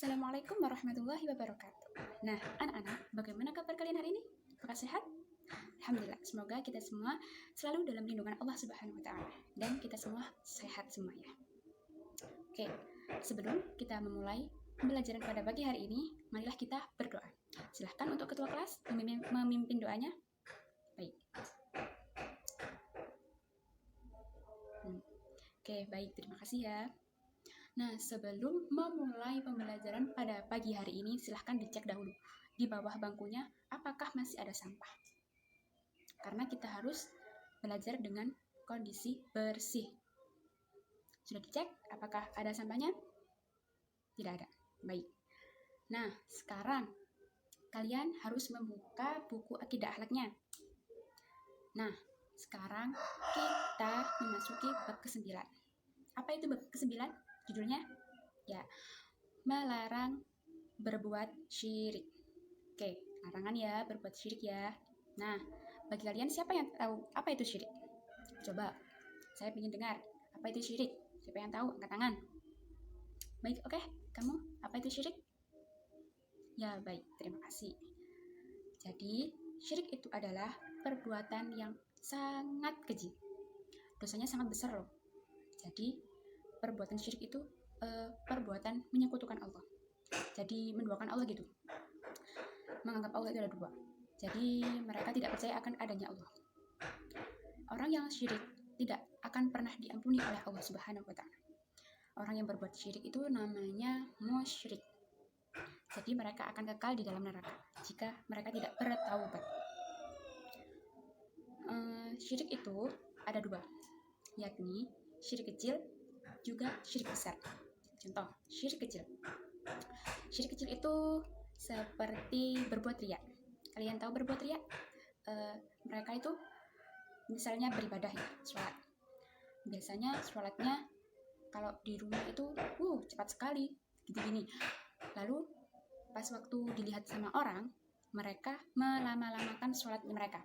Assalamualaikum warahmatullahi wabarakatuh. Nah, anak-anak, bagaimana kabar kalian hari ini? Apakah sehat? Alhamdulillah, semoga kita semua selalu dalam lindungan Allah Subhanahu wa Ta'ala, dan kita semua sehat semua ya. Oke, sebelum kita memulai pembelajaran pada pagi hari ini, marilah kita berdoa. Silahkan untuk ketua kelas memimpin doanya. Baik. Oke, baik, terima kasih ya. Nah, sebelum memulai pembelajaran pada pagi hari ini, silahkan dicek dahulu di bawah bangkunya apakah masih ada sampah. Karena kita harus belajar dengan kondisi bersih. Sudah dicek apakah ada sampahnya? Tidak ada. Baik. Nah, sekarang kalian harus membuka buku akidah akhlaknya. Nah, sekarang kita memasuki bab ke-9. Apa itu bab ke-9? Judulnya? Ya, melarang berbuat syirik. Oke, larangan ya berbuat syirik ya. Nah, bagi kalian siapa yang tahu apa itu syirik? Coba, saya ingin dengar. Apa itu syirik? Siapa yang tahu? Angkat tangan. Baik, oke. Kamu, apa itu syirik? Ya, baik. Terima kasih. Jadi, syirik itu adalah perbuatan yang sangat keji. Dosanya sangat besar loh. Jadi, perbuatan syirik itu perbuatan menyekutukan Allah. Jadi, menduakan Allah gitu. Menganggap Allah itu ada dua. Jadi, mereka tidak percaya akan adanya Allah. Orang yang syirik tidak akan pernah diampuni oleh Allah Subhanahu wa Ta'ala. Orang yang berbuat syirik itu namanya musyrik. Jadi mereka akan kekal di dalam neraka jika mereka tidak bertaubat. Syirik itu ada dua, yakni syirik kecil juga syirik besar. Contoh, syirik kecil. Syirik kecil itu seperti berbuat riya. Kalian tahu berbuat riya? Mereka itu misalnya beribadah ya, sholat. Biasanya sholatnya kalau di rumah itu cepat sekali, gitu-gini. Lalu pas waktu dilihat sama orang, mereka melama-lamakan sholatnya mereka.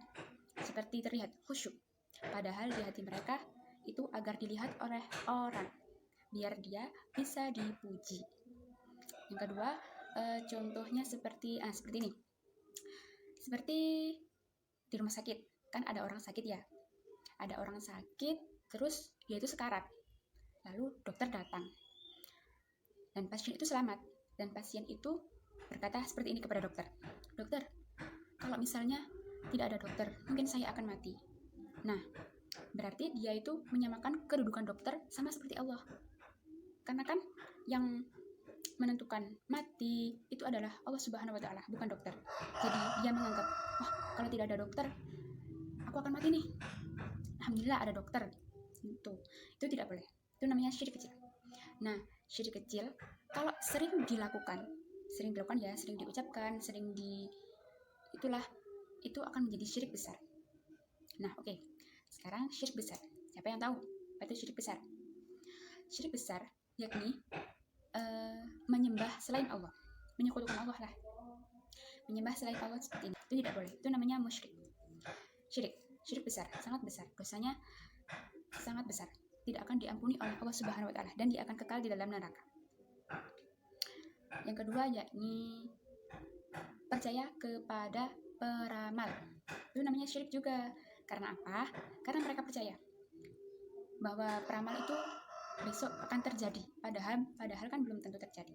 Seperti terlihat khusyuk. Padahal di hati mereka itu agar dilihat oleh orang, biar dia bisa dipuji. Yang kedua, contohnya seperti ini. Seperti di rumah sakit, kan ada orang sakit ya. Ada orang sakit, terus dia itu sekarat. Lalu dokter datang. Dan pasien itu selamat. Dan pasien itu berkata seperti ini kepada dokter. Dokter, kalau misalnya tidak ada dokter, mungkin saya akan mati. Nah, berarti dia itu menyamakan kedudukan dokter sama seperti Allah. Karena kan yang menentukan mati itu adalah Allah Subhanahu wa Ta'ala, bukan dokter. Jadi dia menganggap, kalau tidak ada dokter, aku akan mati nih. Alhamdulillah ada dokter. Itu tidak boleh. Itu namanya syirik kecil. Nah, syirik kecil kalau sering dilakukan ya, sering diucapkan, itu akan menjadi syirik besar. Nah, oke. Sekarang syirik besar. Siapa yang tahu apa itu syirik besar? Syirik besar yakni menyembah selain Allah, menyekutukan Allah lah. Menyembah selain Allah seperti ini, itu tidak boleh. Itu namanya musyrik. Syirik besar, sangat besar. Dosanya sangat besar. Tidak akan diampuni oleh Allah Subhanahu wa Ta'ala, dan dia akan kekal di dalam neraka. Yang kedua yakni percaya kepada peramal. Itu namanya syirik juga. Karena apa? Karena mereka percaya bahwa peramal itu besok akan terjadi, padahal kan belum tentu terjadi.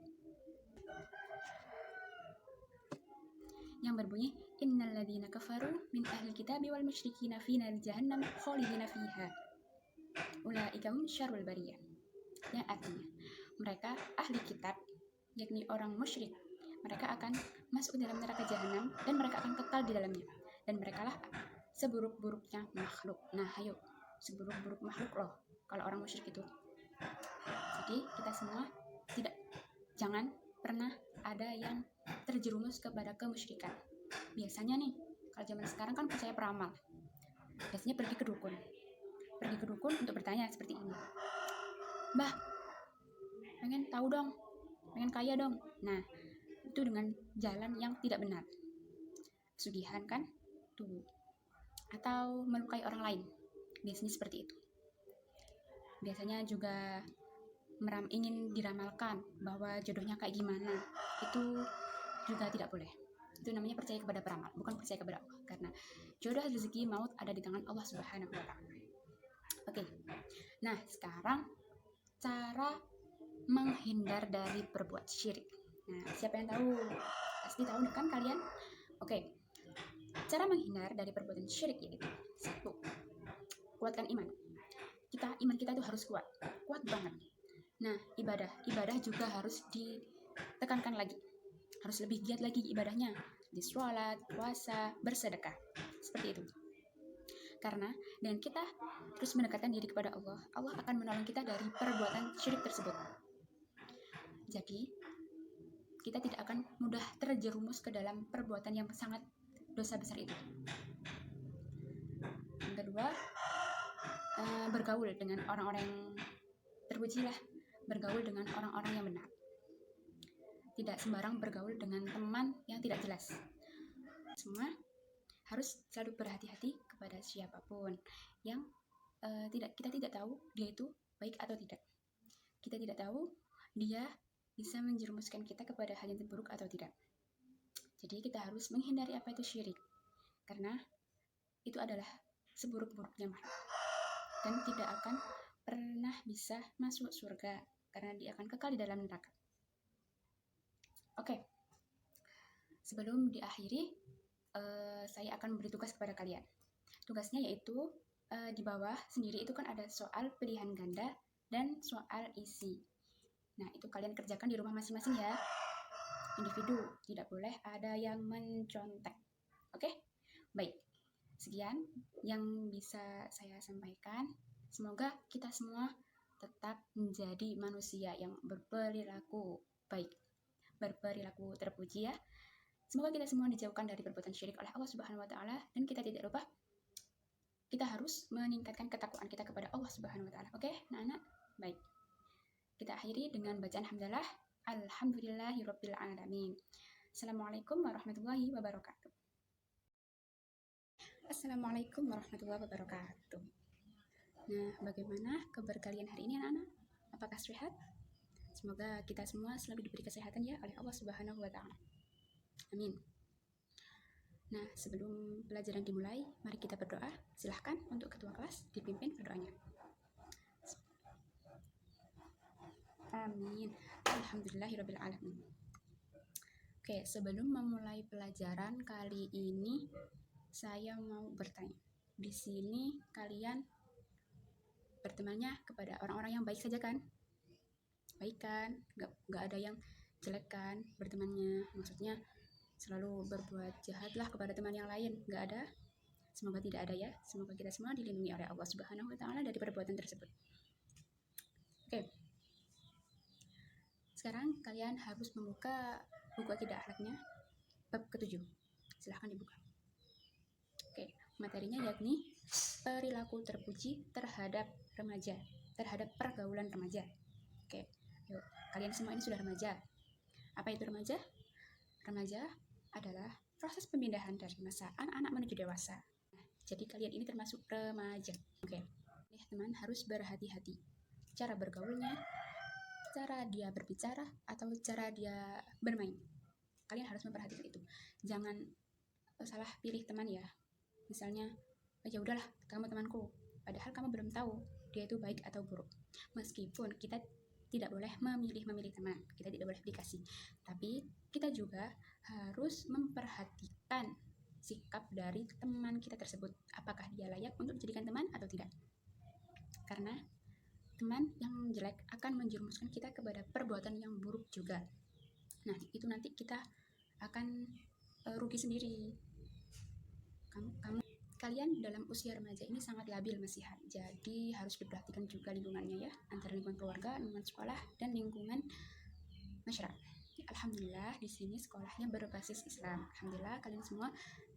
Yang berbunyi, innal ladzina kafaru min ahli kitabi wal musyrikina fi nar jahannam khalidina fiha ulaika hum syarrul bariyah. Yang artinya, mereka ahli kitab, yakni orang musyrik, mereka akan masuk ke dalam neraka jahanam dan mereka akan kekal di dalamnya. Dan mereka lah seburuk-buruknya makhluk. Nah, ayo, seburuk-buruk makhluk loh kalau orang musyrik itu. Jadi kita semua jangan pernah ada yang terjerumus kepada kemusyrikan. Biasanya nih, kalau zaman sekarang kan percaya peramal. Biasanya pergi ke dukun untuk bertanya seperti ini. Mbah, pengen tahu dong, pengen kaya dong. Nah, itu dengan jalan yang tidak benar. Pesugihan kan? Tuh. Atau melukai orang lain. Biasanya seperti itu. Biasanya juga ingin diramalkan bahwa jodohnya kayak gimana, itu juga tidak boleh. Itu namanya percaya kepada peramal, bukan percaya kepada Allah. Karena jodoh, rezeki, maut ada di tangan Allah Subhanahu wa Ta'ala. Oke. Nah, sekarang cara menghindar dari berbuat syirik. Nah, siapa yang tahu? Pasti tahu kan kalian? Oke. Cara menghindar dari perbuatan syirik yaitu: 1. Kuatkan iman. Iman kita itu harus kuat banget. Nah, ibadah juga harus ditekankan lagi, harus lebih giat lagi ibadahnya, di sholat, puasa, bersedekah, seperti itu. Karena dengan kita terus mendekatkan diri kepada Allah, Allah akan menolong kita dari perbuatan syirik tersebut. Jadi kita tidak akan mudah terjerumus ke dalam perbuatan yang sangat dosa besar itu. Yang kedua, bergaul dengan orang-orang yang terpujilah, bergaul dengan orang-orang yang benar. Tidak sembarang bergaul dengan teman yang tidak jelas. Semua harus selalu berhati-hati kepada siapapun yang kita tidak tahu dia itu baik atau tidak. Kita tidak tahu dia bisa menjerumuskan kita kepada hal yang buruk atau tidak. Jadi kita harus menghindari apa itu syirik, karena itu adalah seburuk-buruknya makhluk dan tidak akan pernah bisa masuk surga, karena dia akan kekal di dalam neraka. Oke. Sebelum diakhiri, saya akan memberi tugas kepada kalian. Tugasnya yaitu di bawah sendiri itu kan ada soal pilihan ganda dan soal isi. Nah, itu kalian kerjakan di rumah masing-masing ya. Individu, tidak boleh ada yang mencontek. Oke? Baik. Sekian yang bisa saya sampaikan. Semoga kita semua tetap menjadi manusia yang berperilaku baik, berperilaku terpuji ya. Semoga kita semua dijauhkan dari perbuatan syirik oleh Allah Subhanahu wa Ta'ala, dan kita tidak lupa kita harus meningkatkan ketakwaan kita kepada Allah Subhanahu wa Ta'ala. Oke, anak-anak? Baik. Kita akhiri dengan bacaan hamdalah. Alhamdulillahirabbil alamin. Assalamualaikum warahmatullahi wabarakatuh. Assalamualaikum warahmatullahi wabarakatuh. Nah, bagaimana kabar kalian hari ini anak-anak? Apakah sehat? Semoga kita semua selalu diberi kesehatan ya oleh Allah Subhanahu wa Ta'ala. Amin. Nah, sebelum pelajaran dimulai, mari kita berdoa. Silahkan untuk ketua kelas dipimpin berdoanya. Amin. Alhamdulillahirabbil alamin. Oke, sebelum memulai pelajaran kali ini, saya mau bertanya. Di sini kalian bertemannya kepada orang-orang yang baik saja kan? Baik kan? Gak ada yang jelek kan bertemannya? Maksudnya selalu berbuat jahatlah kepada teman yang lain. Gak ada? Semoga tidak ada ya. Semoga kita semua dilindungi oleh Allah Subhanahu wa Ta'ala dari perbuatan tersebut. Oke. Sekarang kalian harus membuka buku Aqidah Akhlaknya bab ke-7. Silahkan dibuka. Oke, materinya yakni perilaku terpuji terhadap remaja, terhadap pergaulan remaja. Oke, yuk. Kalian semua ini sudah remaja. Apa itu remaja? Remaja adalah proses pemindahan dari masa anak-anak menuju dewasa. Jadi kalian ini termasuk remaja. Oke, teman harus berhati-hati. Cara bergaulnya, cara dia berbicara, atau cara dia bermain. Kalian harus memperhatikan itu. Jangan salah pilih teman ya. Misalnya, ya udahlah, kamu temanku. Padahal kamu belum tahu dia itu baik atau buruk. Meskipun kita tidak boleh memilih teman, kita tidak boleh dikasih. Tapi kita juga harus memperhatikan sikap dari teman kita tersebut. Apakah dia layak untuk dijadikan teman atau tidak? Karena teman yang jelek akan menjerumuskan kita kepada perbuatan yang buruk juga. Nah, itu nanti kita akan rugi sendiri. Kalian dalam usia remaja ini sangat labil masihan, jadi harus diperhatikan juga lingkungannya ya, antara lingkungan keluarga, lingkungan sekolah, dan lingkungan masyarakat. Alhamdulillah di sini sekolahnya berbasis Islam. Alhamdulillah kalian semua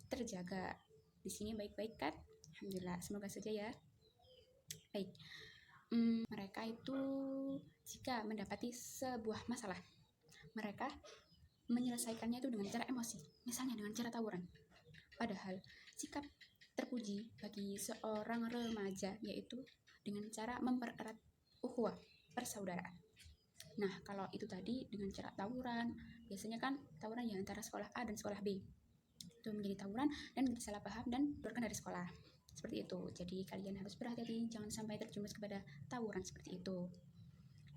terjaga di sini baik-baik kan? Alhamdulillah, semoga saja ya. Baik. Mereka itu jika mendapati sebuah masalah, mereka menyelesaikannya itu dengan cara emosi, misalnya dengan cara tawuran. Padahal sikap terpuji bagi seorang remaja yaitu dengan cara mempererat ukhuwah, persaudaraan. Nah, kalau itu tadi dengan cara tawuran, biasanya kan tawuran ya antara sekolah A dan sekolah B. Itu menjadi tawuran dan menjadi salah paham dan keluarkan dari sekolah. Seperti itu. Jadi kalian harus berhati-hati, jangan sampai terjumus kepada tawuran seperti itu.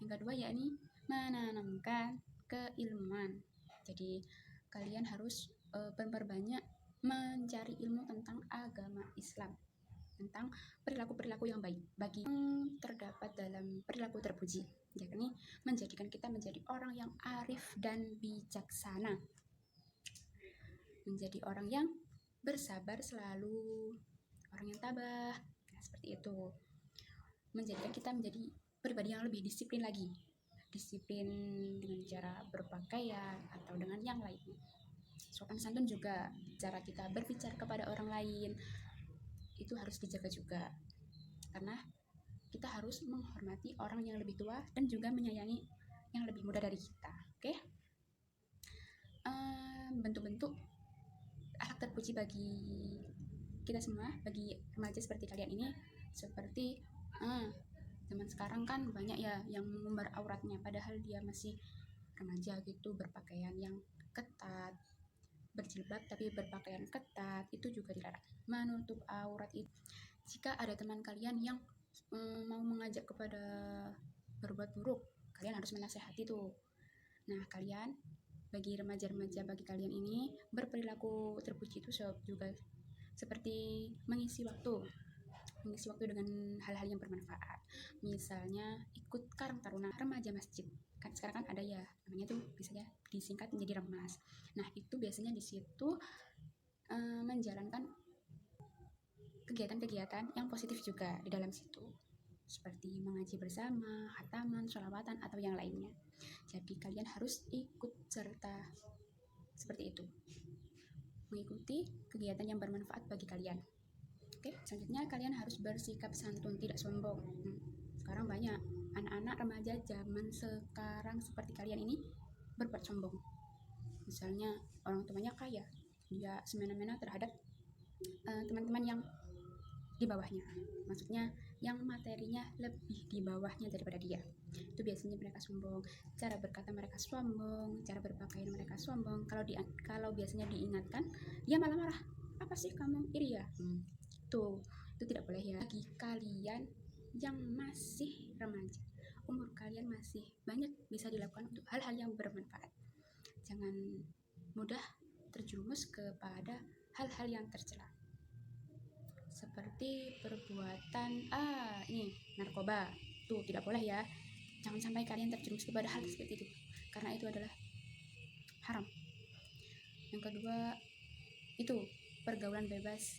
Yang kedua yakni menanamkan keilmuan. Jadi kalian harus memperbanyak mencari ilmu tentang agama Islam, tentang perilaku-perilaku yang baik bagi yang terdapat dalam perilaku terpuji, yakni menjadikan kita menjadi orang yang arif dan bijaksana, menjadi orang yang bersabar selalu, orang yang tabah. Nah, seperti itu. Menjadikan kita menjadi pribadi yang lebih disiplin lagi. Disiplin dengan cara berpakaian atau dengan yang lain. Sopan santun juga, cara kita berbicara kepada orang lain itu harus dijaga juga. Karena kita harus menghormati orang yang lebih tua dan juga menyayangi yang lebih muda dari kita. Oke? Bentuk-bentuk akhlak terpuji bagi kita semua, bagi remaja seperti kalian ini, seperti zaman sekarang kan banyak ya yang mengumbar auratnya padahal dia masih remaja gitu, berpakaian yang ketat, berjilbab tapi berpakaian ketat, itu juga dilarang. Menutup aurat itu, jika ada teman kalian yang mau mengajak kepada berbuat buruk, kalian harus menasehati tuh. Nah, kalian bagi remaja-remaja, bagi kalian ini berperilaku terpuji itu juga seperti mengisi waktu dengan hal-hal yang bermanfaat. Misalnya ikut Karang Taruna Remaja Masjid. Kan sekarang kan ada ya, namanya tuh biasanya disingkat menjadi Remas. Nah, itu biasanya di situ menjalankan kegiatan-kegiatan yang positif juga di dalam situ. Seperti mengaji bersama, khataman, sholawatan, atau yang lainnya. Jadi kalian harus ikut serta seperti itu. Mengikuti kegiatan yang bermanfaat bagi kalian. Oke, selanjutnya kalian harus bersikap santun, tidak sombong. Sekarang banyak anak-anak remaja zaman sekarang seperti kalian ini berbuat sombong. Misalnya orang tuanya kaya, dia semena-mena terhadap teman-teman yang di bawahnya. Maksudnya yang materinya lebih di bawahnya daripada dia. Itu biasanya mereka sombong. Cara berkata mereka sombong, cara berpakaian mereka sombong. Kalau biasanya diingatkan, dia malah marah. Apa sih kamu iri ya? Itu tidak boleh ya. Bagi kalian yang masih remaja, umur kalian masih banyak bisa dilakukan untuk hal-hal yang bermanfaat. Jangan mudah terjerumus kepada hal-hal yang tercela, seperti perbuatan ini narkoba. Tuh tidak boleh ya. Jangan sampai kalian terjerumus kepada hal seperti itu, karena itu adalah haram. Yang kedua itu pergaulan bebas,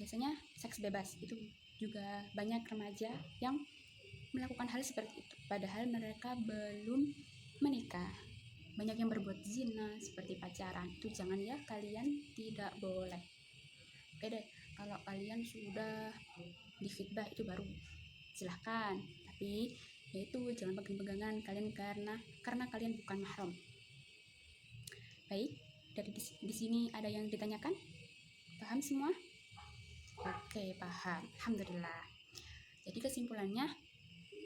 biasanya seks bebas. Itu juga banyak remaja yang melakukan hal seperti itu padahal mereka belum menikah. Banyak yang berbuat zina seperti pacaran. Itu jangan ya, kalian tidak boleh. Oke deh, kalau kalian sudah difitbah itu baru silahkan, tapi yaitu jangan pegang-pegangan kalian karena kalian bukan mahram. Baik, dari di sini ada yang ditanyakan? Paham semua? Oke, paham. Alhamdulillah. Jadi kesimpulannya,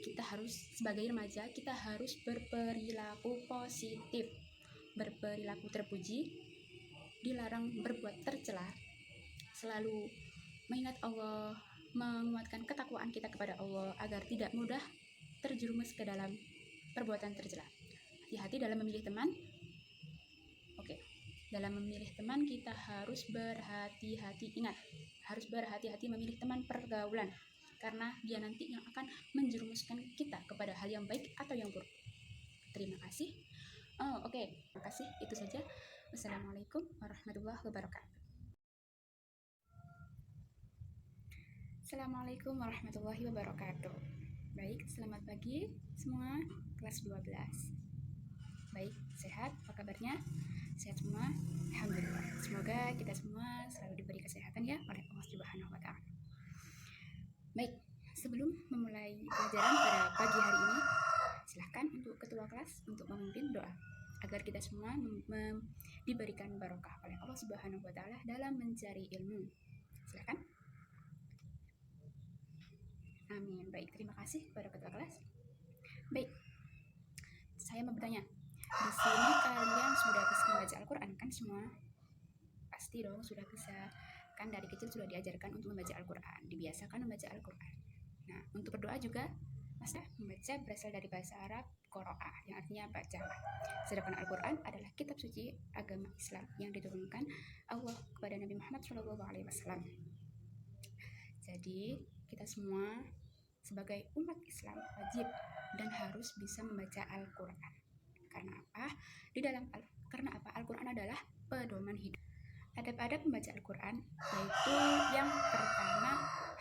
kita harus sebagai remaja, kita harus berperilaku positif, berperilaku terpuji, dilarang berbuat tercela, selalu mengingat Allah, menguatkan ketakwaan kita kepada Allah agar tidak mudah terjerumus ke dalam perbuatan tercela. Hati-hati dalam memilih teman. Oke, dalam memilih teman kita harus berhati-hati. Ingat, harus berhati-hati memilih teman pergaulan, karena dia nanti yang akan menjerumuskan kita kepada hal yang baik atau yang buruk. Terima kasih. Oke. Terima kasih. Itu saja. Wassalamualaikum warahmatullahi wabarakatuh. Assalamualaikum warahmatullahi wabarakatuh. Baik, selamat pagi semua kelas 12. Baik, sehat? Apa kabarnya? Sehat semua? Alhamdulillah. Semoga kita semua selalu diberi kesehatan ya oleh Allah Subhanahu wa taala. Baik, sebelum memulai pelajaran pada pagi hari ini, silahkan untuk ketua kelas untuk memimpin doa agar kita semua diberikan barokah oleh Allah Subhanahu wa taala dalam mencari ilmu. Silahkan. Amin. Baik, terima kasih kepada ketua kelas. Baik, saya mau bertanya, di sini kalian sudah bisa membaca Al-Quran kan semua? Pasti dong sudah bisa. Kan dari kecil sudah diajarkan untuk membaca Al-Quran, dibiasakan membaca Al-Quran. Nah, untuk berdoa juga, masa membaca berasal dari bahasa Arab qira'ah, yang artinya baca. Sedangkan Al-Quran adalah kitab suci agama Islam yang diturunkan Allah kepada Nabi Muhammad SAW. Jadi, kita semua sebagai umat Islam wajib dan harus bisa membaca Al-Quran. Karena apa? Karena apa? Al-Quran adalah pedoman hidup. Adab-adab membaca Al-Quran yaitu yang pertama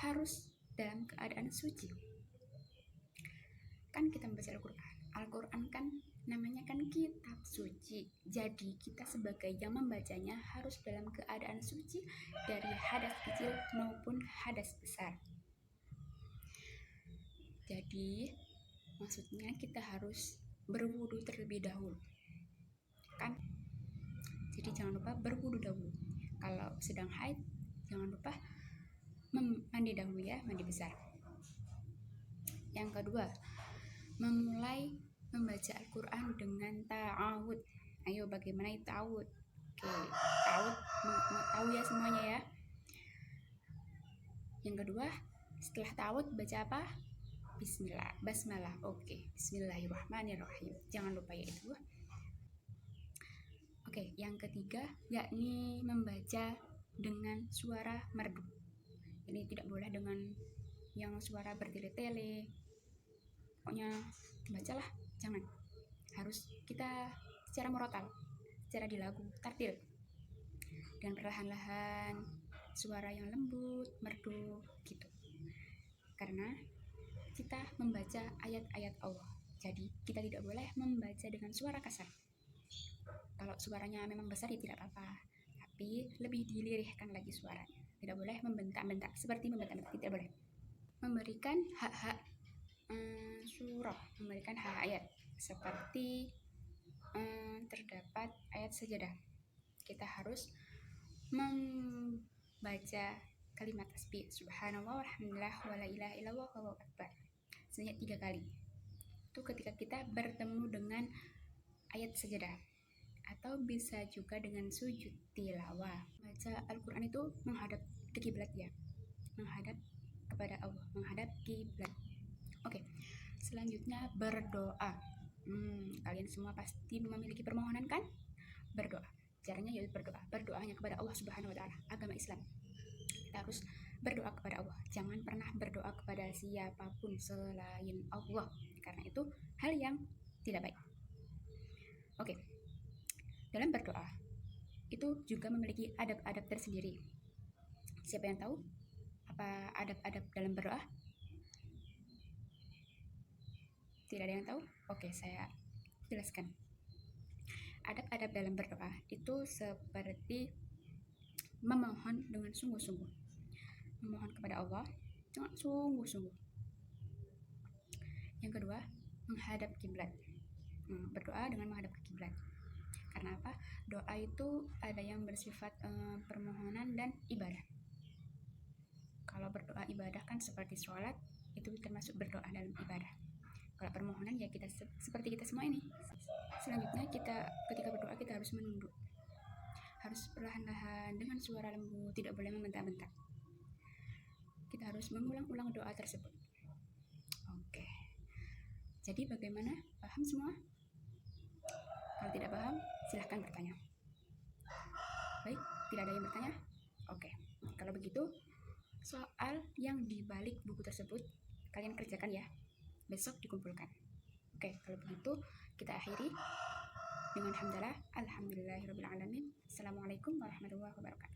harus dalam keadaan suci. Kan kita membaca Al-Quran. Al-Quran kan namanya kan kitab suci. Jadi kita sebagai yang membacanya harus dalam keadaan suci dari hadas kecil maupun hadas besar. Jadi maksudnya kita harus berwudu terlebih dahulu. Kan? Jadi jangan lupa berwudu dahulu. Kalau sedang haid, jangan lupa mandi dahulu ya, mandi besar. Yang kedua, memulai membaca Al-Quran dengan ta'awud. Ayo, bagaimana itu ta'awud? Oke, ta'awud tahu ya semuanya ya. Yang kedua, setelah ta'awud baca apa? Bismillah, basmalah. Oke, bismillahirrahmanirrahim. Jangan lupa ya itu. Oke, yang ketiga yakni membaca dengan suara merdu. Ini tidak boleh dengan yang suara bertele-tele. Pokoknya bacalah, jangan. Harus kita secara murotal, secara dilagu, tartil. Dan perlahan-lahan, suara yang lembut, merdu gitu. Karena kita membaca ayat-ayat Allah. Jadi kita tidak boleh membaca dengan suara kasar. Kalau suaranya memang besar ya tidak apa-apa, tapi lebih dilirihkan lagi suaranya. Tidak boleh membentak-bentak, seperti membentak-bentak, tidak boleh. Memberikan hak-hak surah, memberikan hak ayat, seperti terdapat ayat sajadah. Kita harus membaca kalimat tasbih, subhanallah, walhamdulillah, wala ilaha illallah, wallahu akbar, sebanyak 3 kali. Itu ketika kita bertemu dengan ayat sajadah. Atau bisa juga dengan sujud tilawah. Baca Al-Quran itu menghadap ke kiblat ya, menghadap kepada Allah, menghadap kiblat. Oke, selanjutnya berdoa. Kalian semua pasti memiliki permohonan kan? Berdoa. Caranya yaitu berdoa. Berdoanya kepada Allah Subhanahu wa Ta'ala, agama Islam. Kita harus berdoa kepada Allah. Jangan pernah berdoa kepada siapapun selain Allah, karena itu hal yang tidak baik. Oke. Dalam berdoa itu juga memiliki adab-adab tersendiri. Siapa yang tahu apa adab-adab dalam berdoa? Tidak ada yang tahu? Oke, saya jelaskan. Adab-adab dalam berdoa itu seperti memohon dengan sungguh-sungguh. Memohon kepada Allah dengan sungguh-sungguh. Yang kedua, menghadap kiblat. Berdoa dengan menghadap ke kiblat. Karena apa? Doa itu ada yang bersifat permohonan dan ibadah. Kalau berdoa ibadah kan seperti sholat, itu termasuk berdoa dalam ibadah. Kalau permohonan ya kita seperti kita semua ini. Selanjutnya ketika berdoa kita harus menunduk. Harus perlahan-lahan dengan suara lembut, tidak boleh membentak-bentak. Kita harus mengulang-ulang doa tersebut. Oke. Jadi bagaimana? Paham semua? Kalau tidak paham, silahkan bertanya. Baik, tidak ada yang bertanya? Oke, kalau begitu soal yang dibalik buku tersebut kalian kerjakan ya. Besok dikumpulkan. Oke, kalau begitu kita akhiri dengan hamdalah. Alhamdulillahirabbil alamin. Assalamualaikum warahmatullahi wabarakatuh.